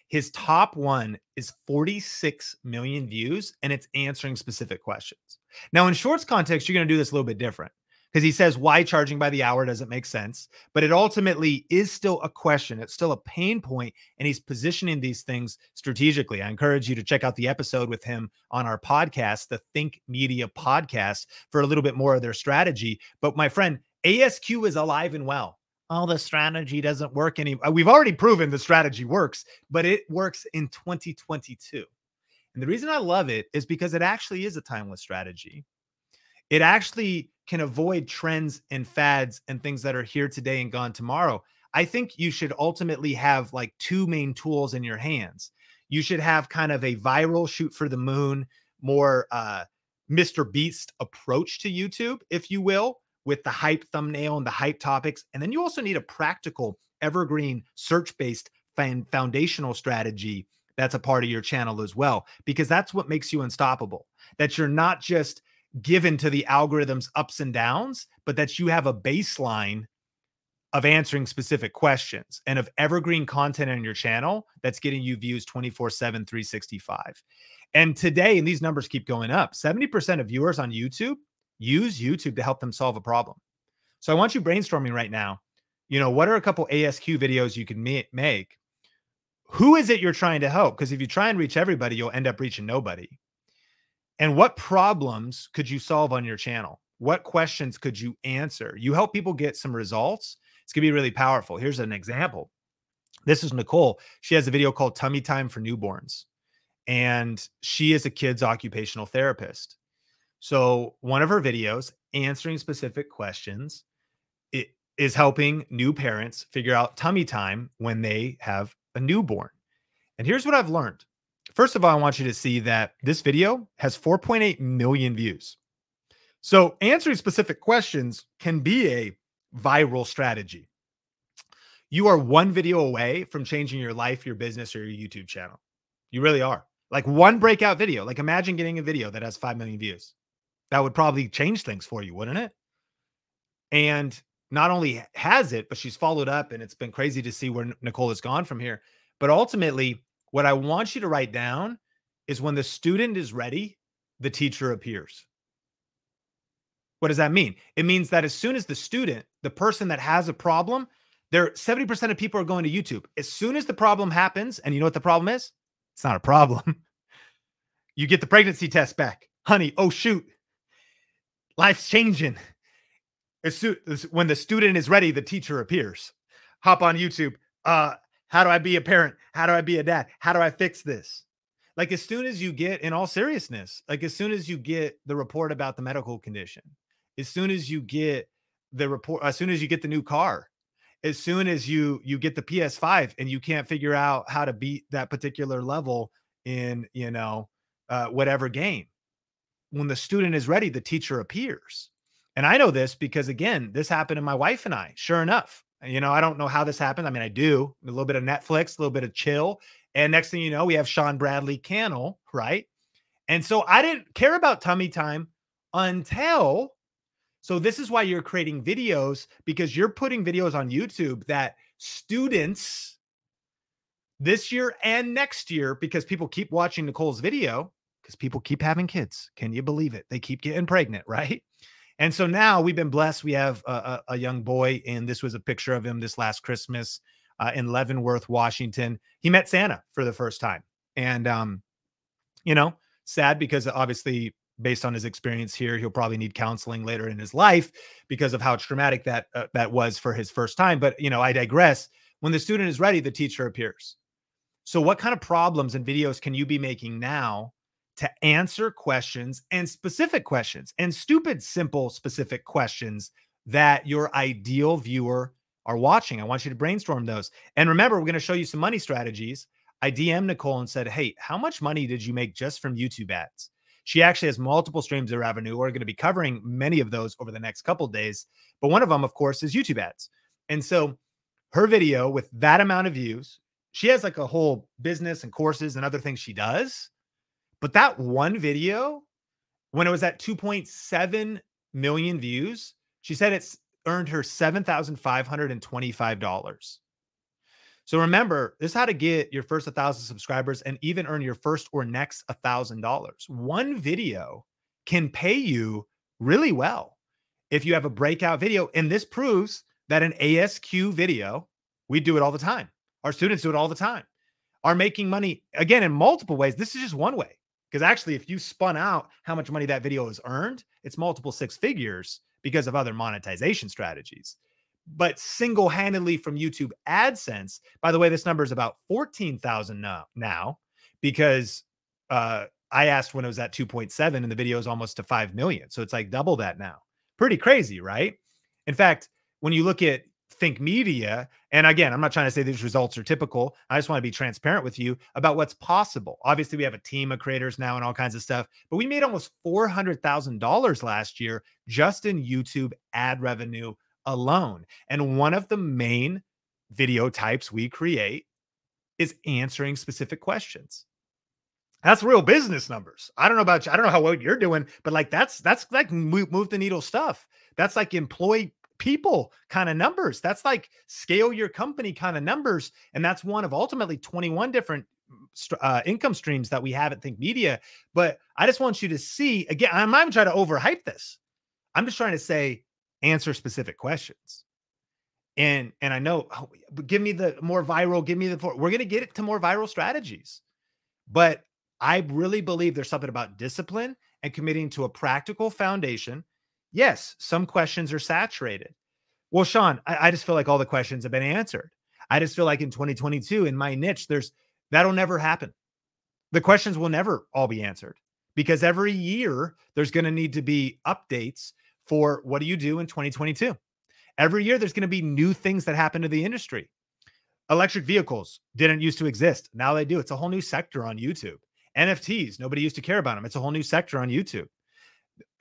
His top one is 46 million views, and it's answering specific questions. Now, in Shorts context, you're going to do this a little bit different because he says why charging by the hour doesn't make sense, but it ultimately is still a question. It's still a pain point, and he's positioning these things strategically. I encourage you to check out the episode with him on our podcast, the Think Media podcast, for a little bit more of their strategy. But my friend, ASQ is alive and well. Oh, the strategy doesn't work anymore. We've already proven the strategy works, but it works in 2022. And the reason I love it is because it actually is a timeless strategy. It actually can avoid trends and fads and things that are here today and gone tomorrow. I think you should ultimately have like 2 main tools in your hands. You should have kind of a viral shoot for the moon, more Mr. Beast approach to YouTube, if you will, with the hype thumbnail and the hype topics. And then you also need a practical, evergreen, search-based foundational strategy that's a part of your channel as well, because that's what makes you unstoppable. That you're not just given to the algorithm's ups and downs, but that you have a baseline of answering specific questions and of evergreen content on your channel that's getting you views 24/7, 365. And today, and these numbers keep going up, 70% of viewers on YouTube use YouTube to help them solve a problem. So I want you brainstorming right now. What are a couple ASQ videos you can make? Who is it you're trying to help? Because if you try and reach everybody, you'll end up reaching nobody. And what problems could you solve on your channel? What questions could you answer? You help people get some results. It's going to be really powerful. Here's an example. This is Nekole. She has a video called Tummy Time for Newborns. And she is a kid's occupational therapist. So one of her videos answering specific questions, it is helping new parents figure out tummy time when they have a newborn. And here's what I've learned. First of all, I want you to see that this video has 4.8 million views. So answering specific questions can be a viral strategy. You are one video away from changing your life, your business, or your YouTube channel. You really are. Like one breakout video. Like imagine getting a video that has 5 million views. That would probably change things for you, wouldn't it? And not only has it, but she's followed up, and it's been crazy to see where Nekole has gone from here. But ultimately, what I want you to write down is when the student is ready, the teacher appears. What does that mean? It means that as soon as the student, the person that has a problem, 70% of people are going to YouTube. As soon as the problem happens, and you know what the problem is? It's not a problem. You get the pregnancy test back. Honey, oh shoot. Life's changing. When the student is ready, the teacher appears. Hop on YouTube. How do I be a parent? How do I be a dad? How do I fix this? Like as soon as you get, in all seriousness, like as soon as you get the report about the medical condition, as soon as you get the report, as soon as you get the new car, as soon as you get the PS5 and you can't figure out how to beat that particular level in, whatever game. When the student is ready, the teacher appears. And I know this because, again, this happened to my wife and I. Sure enough, I don't know how this happened. I mean, I do a little bit of Netflix, a little bit of chill. And next thing you know, we have Sean Bradley Cannell, right? And so I didn't care about tummy time until, so this is why you're creating videos, because you're putting videos on YouTube that students this year and next year, because people keep watching Nekole's video, because people keep having kids. Can you believe it? They keep getting pregnant, right? And so now we've been blessed. We have a young boy, and this was a picture of him this last Christmas in Leavenworth, Washington. He met Santa for the first time. And, sad because obviously based on his experience here, he'll probably need counseling later in his life because of how traumatic that was for his first time. But, I digress. When the student is ready, the teacher appears. So what kind of problems and videos can you be making now to answer questions and specific questions and stupid, simple, specific questions that your ideal viewer are watching? I want you to brainstorm those. And remember, we're going to show you some money strategies. I DM'd Nekole and said, hey, how much money did you make just from YouTube ads? She actually has multiple streams of revenue. We're going to be covering many of those over the next couple of days. But one of them, of course, is YouTube ads. And so her video with that amount of views, she has like a whole business and courses and other things she does. But that one video, when it was at 2.7 million views, she said it's earned her $7,525. So remember, this is how to get your first 1,000 subscribers and even earn your first or next $1,000. One video can pay you really well if you have a breakout video. And this proves that an ASQ video, we do it all the time. Our students do it all the time, are making money, again, in multiple ways. This is just one way. Because actually, if you spun out how much money that video has earned, it's multiple six figures because of other monetization strategies. But single-handedly from YouTube AdSense, by the way, this number is about 14,000 now because I asked when it was at 2.7 and the video is almost to 5 million. So it's like double that now. Pretty crazy, right? In fact, when you look at Think Media, and again, I'm not trying to say these results are typical. I just want to be transparent with you about what's possible. Obviously, we have a team of creators now and all kinds of stuff, but we made almost $400,000 last year just in YouTube ad revenue alone. And one of the main video types we create is answering specific questions. That's real business numbers. I don't know about you. I don't know how well you're doing, but like that's like move the needle stuff. That's like employ people kind of numbers. That's like scale your company kind of numbers. And that's one of ultimately 21 different income streams that we have at Think Media. But I just want you to see, again, I'm not even trying to overhype this. I'm just trying to say, answer specific questions. And I know, oh, give me the more viral, we're going to get it to more viral strategies. But I really believe there's something about discipline and committing to a practical foundation. Yes, some questions are saturated. Well, Sean, I just feel like all the questions have been answered. I just feel like in 2022, in my niche, that'll never happen. The questions will never all be answered because every year there's going to need to be updates for what do you do in 2022. Every year there's going to be new things that happen to the industry. Electric vehicles didn't used to exist. Now they do. It's a whole new sector on YouTube. NFTs, nobody used to care about them. It's a whole new sector on YouTube.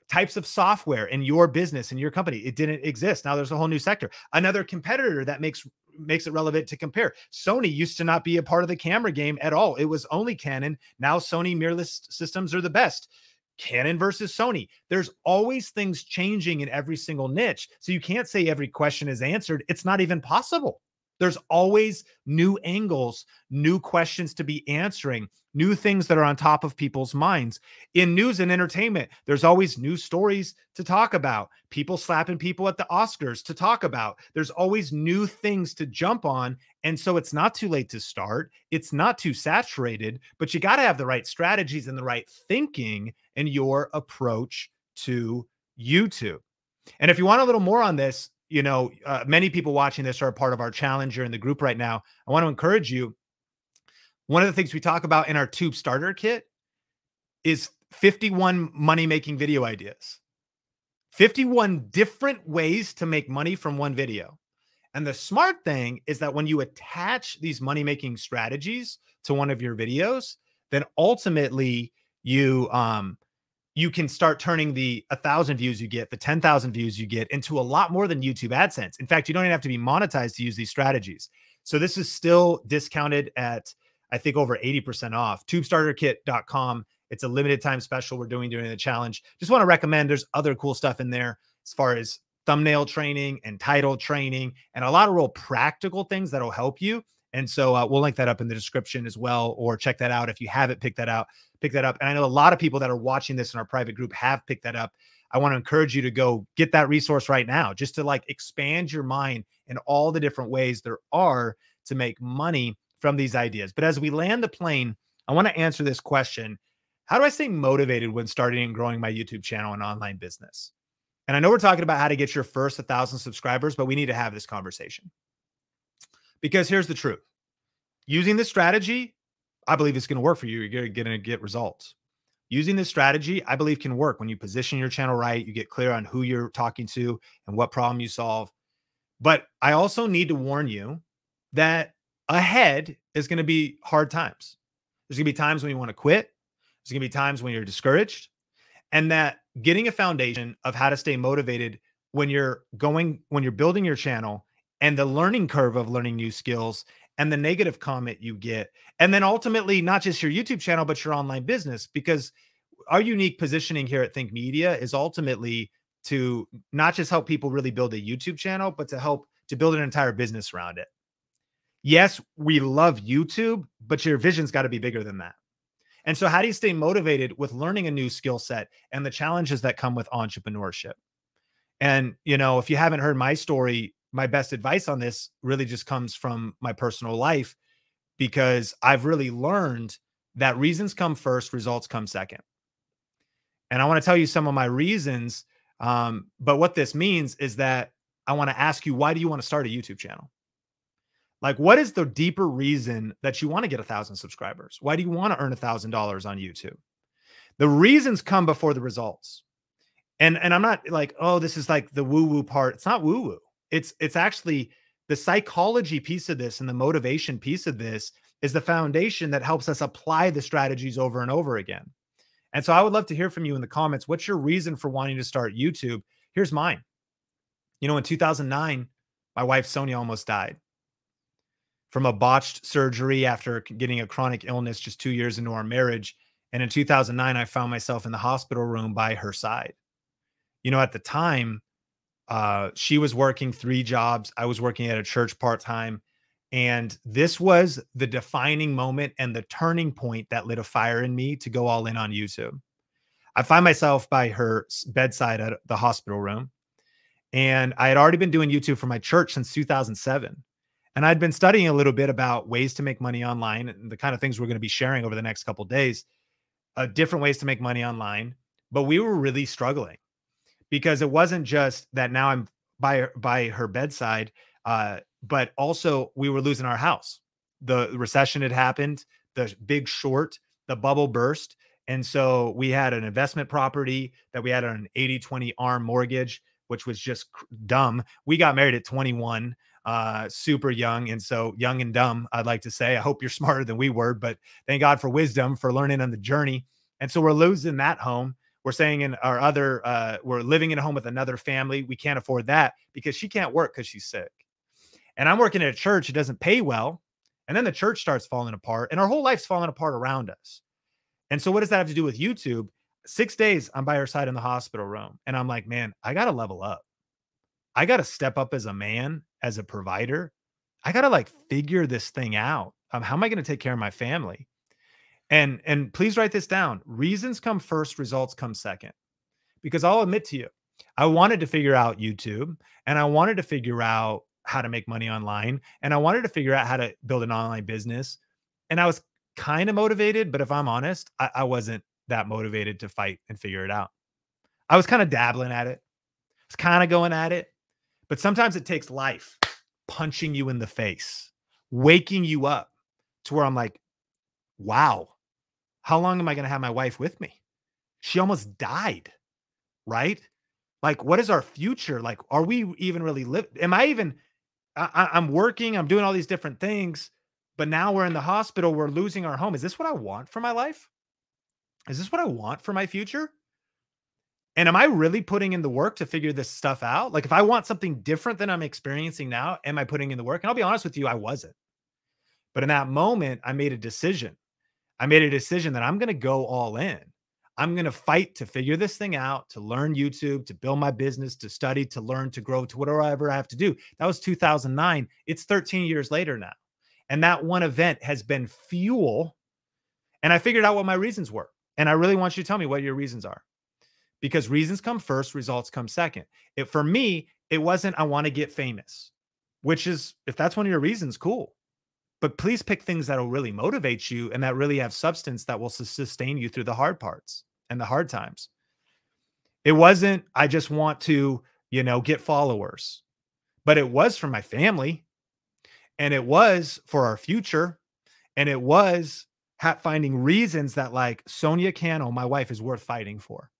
Types of software in your business, in your company, it didn't exist. Now there's a whole new sector. Another competitor that makes it relevant to compare. Sony used to not be a part of the camera game at all. It was only Canon. Now Sony mirrorless systems are the best. Canon versus Sony. There's always things changing in every single niche. So you can't say every question is answered. It's not even possible. There's always new angles, new questions to be answering, new things that are on top of people's minds. In news and entertainment, there's always new stories to talk about. People slapping people at the Oscars to talk about. There's always new things to jump on. And so it's not too late to start. It's not too saturated, but you got to have the right strategies and the right thinking in your approach to YouTube. And if you want a little more on this, you know, many people watching this are a part of our challenge. You're in the group right now. I want to encourage you. One of the things we talk about in our Tube starter kit is 51 money-making video ideas. 51 different ways to make money from one video. And the smart thing is that when you attach these money-making strategies to one of your videos, then ultimately you can start turning the 1,000 views you get, the 10,000 views you get into a lot more than YouTube AdSense. In fact, you don't even have to be monetized to use these strategies. So this is still discounted at, I think, over 80% off. TubeStarterKit.com. It's a limited time special we're doing during the challenge. Just want to recommend, there's other cool stuff in there as far as thumbnail training and title training and a lot of real practical things that'll help you. And so we'll link that up in the description as well, or check that out. If you haven't picked that out, pick that up. And I know a lot of people that are watching this in our private group have picked that up. I want to encourage you to go get that resource right now, just to like expand your mind in all the different ways there are to make money from these ideas. But as we land the plane, I want to answer this question. How do I stay motivated when starting and growing my YouTube channel and online business? And I know we're talking about how to get your first 1,000 subscribers, but we need to have this conversation. Because here's the truth. Using this strategy, I believe it's going to work for you. You're going to get results. Using this strategy, I believe can work when you position your channel right, you get clear on who you're talking to and what problem you solve. But I also need to warn you that ahead is going to be hard times. There's going to be times when you want to quit. There's going to be times when you're discouraged. And that getting a foundation of how to stay motivated when you're building your channel, and the learning curve of learning new skills and the negative comment you get. And then ultimately, not just your YouTube channel, but your online business, because our unique positioning here at Think Media is ultimately to not just help people really build a YouTube channel, but to help to build an entire business around it. Yes, we love YouTube, but your vision's got to be bigger than that. And so how do you stay motivated with learning a new skill set and the challenges that come with entrepreneurship? And, you know, if you haven't heard my story, my best advice on this really just comes from my personal life, because I've really learned that reasons come first, results come second. And I want to tell you some of my reasons. But what this means is that I want to ask you, why do you want to start a YouTube channel? Like, what is the deeper reason that you want to get 1,000 subscribers? Why do you want to earn $1,000 on YouTube? The reasons come before the results. And I'm not like, oh, this is like the woo-woo part. It's not woo-woo. It's actually the psychology piece of this, and the motivation piece of this is the foundation that helps us apply the strategies over and over again. And so I would love to hear from you in the comments. What's your reason for wanting to start YouTube? Here's mine. You know, in 2009, my wife, Sonia, almost died from a botched surgery after getting a chronic illness just 2 years into our marriage. And in 2009, I found myself in the hospital room by her side. You know, at the time, she was working 3 jobs. I was working at a church part-time. And this was the defining moment and the turning point that lit a fire in me to go all in on YouTube. I find myself by her bedside at the hospital room. And I had already been doing YouTube for my church since 2007. And I'd been studying a little bit about ways to make money online and the kind of things we're going to be sharing over the next couple of days, different ways to make money online. But we were really struggling, because it wasn't just that now I'm by her bedside, but also we were losing our house. The recession had happened, the big short, the bubble burst. And so we had an investment property that we had on an 80-20 ARM mortgage, which was just dumb. We got married at 21, super young. And so young and dumb, I'd like to say. I hope you're smarter than we were, but thank God for wisdom, for learning on the journey. And so we're losing that home. We're staying in our other, we're living in a home with another family. We can't afford that because she can't work because she's sick. And I'm working at a church. It doesn't pay well. And then the church starts falling apart, and our whole life's falling apart around us. And so what does that have to do with YouTube? 6 days, I'm by her side in the hospital room. And I'm like, man, I got to level up. I got to step up as a man, as a provider. I got to like figure this thing out. How am I going to take care of my family? And please write this down. Reasons come first, results come second. Because I'll admit to you, I wanted to figure out YouTube, and I wanted to figure out how to make money online, and I wanted to figure out how to build an online business. And I was kind of motivated, but if I'm honest, I wasn't that motivated to fight and figure it out. I was kind of dabbling at it. I was kind of going at it. But sometimes it takes life punching you in the face, waking you up to where I'm like, wow, how long am I going to have my wife with me? She almost died, right? Like, what is our future? Like, are we even really am I even, I'm working, I'm doing all these different things, but now we're in the hospital, we're losing our home. Is this what I want for my life? Is this what I want for my future? And am I really putting in the work to figure this stuff out? Like, if I want something different than I'm experiencing now, am I putting in the work? And I'll be honest with you, I wasn't. But in that moment, I made a decision. I made a decision that I'm going to go all in. I'm going to fight to figure this thing out, to learn YouTube, to build my business, to study, to learn, to grow, to whatever I have to do. That was 2009. It's 13 years later now. And that one event has been fuel. And I figured out what my reasons were. And I really want you to tell me what your reasons are. Because reasons come first, results come second. For me, it wasn't, I want to get famous, which is, if that's one of your reasons, cool. But please pick things that will really motivate you and that really have substance that will sustain you through the hard parts and the hard times. It wasn't, I just want to, get followers, but it was for my family. And it was for our future. And it was finding reasons that like Sonia Cano, my wife, is worth fighting for.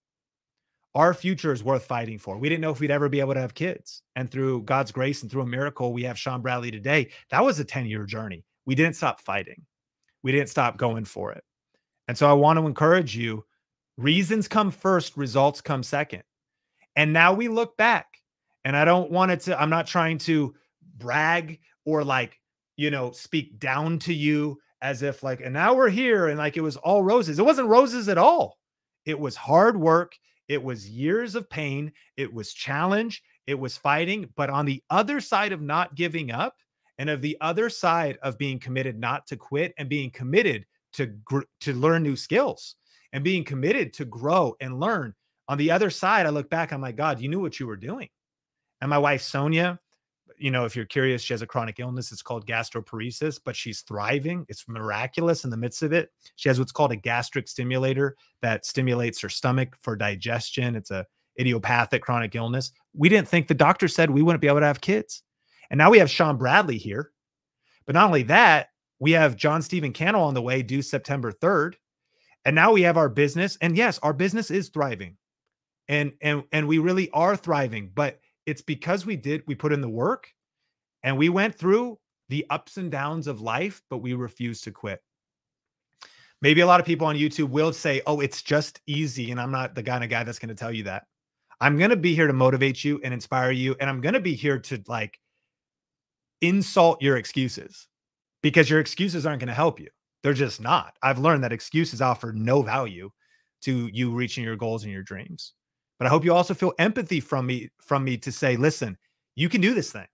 Our future is worth fighting for. We didn't know if we'd ever be able to have kids. And through God's grace and through a miracle, we have Sean Bradley today. That was a 10-year journey. We didn't stop fighting. We didn't stop going for it. And so I want to encourage you, reasons come first, results come second. And now we look back, and I don't want it to, I'm not trying to brag or like, you know, speak down to you as if like, and now we're here and like it was all roses. It wasn't roses at all. It was hard work. It was years of pain. It was challenge. It was fighting. But on the other side of not giving up and of the other side of being committed not to quit and being committed to learn new skills and being committed to grow and learn, on the other side, I look back, I'm like, God, you knew what you were doing. And my wife, Sonia, you know, if you're curious, she has a chronic illness. It's called gastroparesis, but she's thriving. It's miraculous in the midst of it. She has what's called a gastric stimulator that stimulates her stomach for digestion. It's a idiopathic chronic illness. We didn't think, the doctor said we wouldn't be able to have kids. And now we have Sean Bradley here. But not only that, we have John Stephen Cannell on the way, due September 3rd. And now we have our business. And yes, our business is thriving. And we really are thriving. But it's because we put in the work and we went through the ups and downs of life, but we refused to quit. Maybe a lot of people on YouTube will say, oh, it's just easy. And I'm not the kind of guy that's going to tell you that. I'm going to be here to motivate you and inspire you. And I'm going to be here to like insult your excuses, because your excuses aren't going to help you. They're just not. I've learned that excuses offer no value to you reaching your goals and your dreams. But I hope you also feel empathy from me to say, listen, you can do this thing.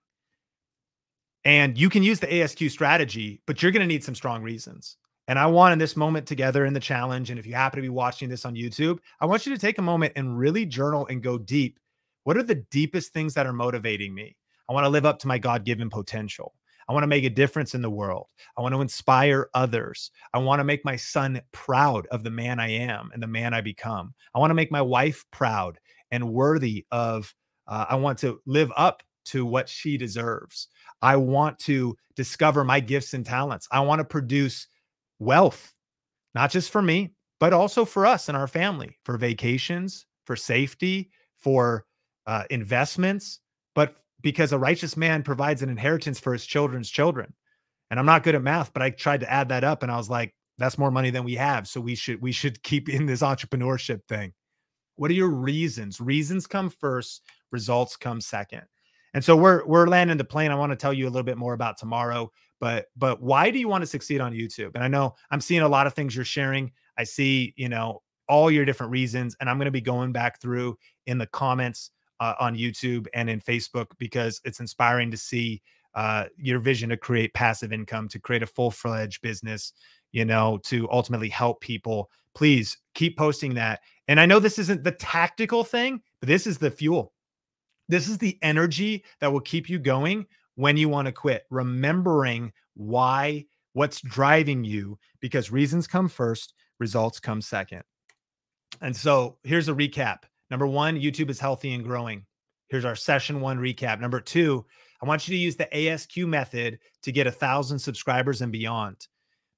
And you can use the ASQ strategy, but you're going to need some strong reasons. And I want, in this moment together in the challenge, and if you happen to be watching this on YouTube, I want you to take a moment and really journal and go deep. What are the deepest things that are motivating me? I want to live up to my God-given potential. I want to make a difference in the world. I want to inspire others. I want to make my son proud of the man I am and the man I become. I want to make my wife proud and worthy of, I want to live up to what she deserves. I want to discover my gifts and talents. I want to produce wealth, not just for me, but also for us and our family, for vacations, for safety, for investments, but because a righteous man provides an inheritance for his children's children. And I'm not good at math, but I tried to add that up and I was like, that's more money than we have. So we should keep in this entrepreneurship thing. What are your reasons? Reasons come first, results come second. And so we're landing the plane. I want to tell you a little bit more about tomorrow, but why do you want to succeed on YouTube? And I know I'm seeing a lot of things you're sharing. I see, you know, all your different reasons, and I'm going to be going back through in the comments on YouTube and in Facebook, because it's inspiring to see your vision to create passive income, to create a full-fledged business, you know, to ultimately help people. Please keep posting that. And I know this isn't the tactical thing, but this is the fuel. This is the energy that will keep you going when you want to quit, remembering why, what's driving you, because reasons come first, results come second. And so here's a recap. Number one, YouTube is healthy and growing. Here's our session one recap. Number two, I want you to use the ASQ method to get 1,000 subscribers and beyond.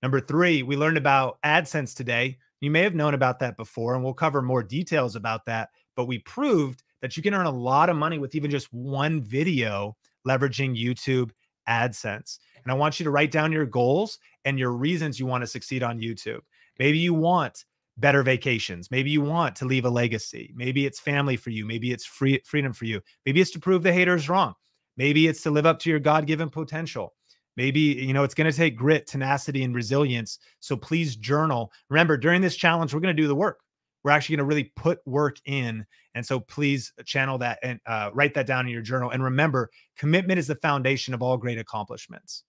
Number three, we learned about AdSense today. You may have known about that before, and we'll cover more details about that, but we proved that you can earn a lot of money with even just one video leveraging YouTube AdSense. And I want you to write down your goals and your reasons you want to succeed on YouTube. Maybe you want better vacations. Maybe you want to leave a legacy. Maybe it's family for you. Maybe it's freedom for you. Maybe it's to prove the haters wrong. Maybe it's to live up to your God-given potential. Maybe, you know, it's going to take grit, tenacity, and resilience. So please journal. Remember, during this challenge, we're going to do the work. We're actually going to really put work in. And so please channel that and write that down in your journal. And remember, commitment is the foundation of all great accomplishments.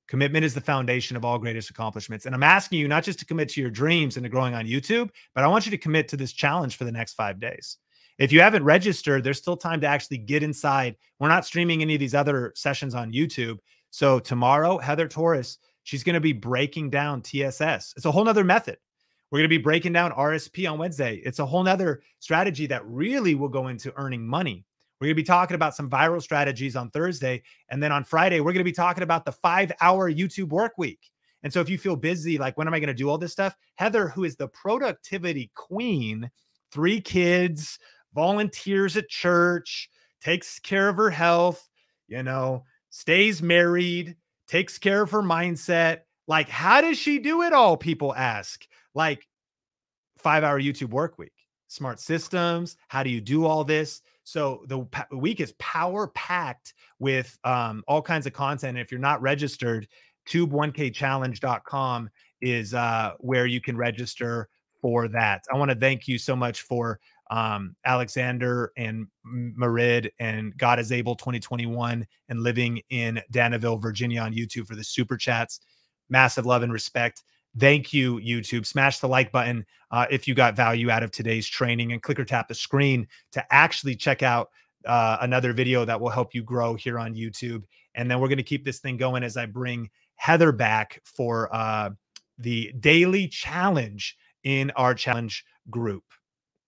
Commitment is the foundation of all greatest accomplishments. And I'm asking you not just to commit to your dreams and to growing on YouTube, but I want you to commit to this challenge for the next 5 days. If you haven't registered, there's still time to actually get inside. We're not streaming any of these other sessions on YouTube. So tomorrow, Heather Torres, she's going to be breaking down TSS. It's a whole nother method. We're going to be breaking down RSP on Wednesday. It's a whole nother strategy that really will go into earning money. We're going to be talking about some viral strategies on Thursday. And then on Friday, we're going to be talking about the 5-hour YouTube work week. And so if you feel busy, like, when am I going to do all this stuff? Heather, who is the productivity queen, 3 kids, volunteers at church, takes care of her health, you know, stays married, takes care of her mindset. Like, how does she do it all? People ask. Like, 5-hour YouTube work week, smart systems. How do you do all this? So the week is power packed with all kinds of content. And if you're not registered, tube1kchallenge.com is where you can register for that. I want to thank you so much for Alexander and Marid and God is Able 2021 and living in Danville, Virginia on YouTube for the super chats. Massive love and respect. Thank you, YouTube. Smash the like button if you got value out of today's training, and click or tap the screen to actually check out another video that will help you grow here on YouTube. And then we're going to keep this thing going as I bring Heather back for the daily challenge in our challenge group.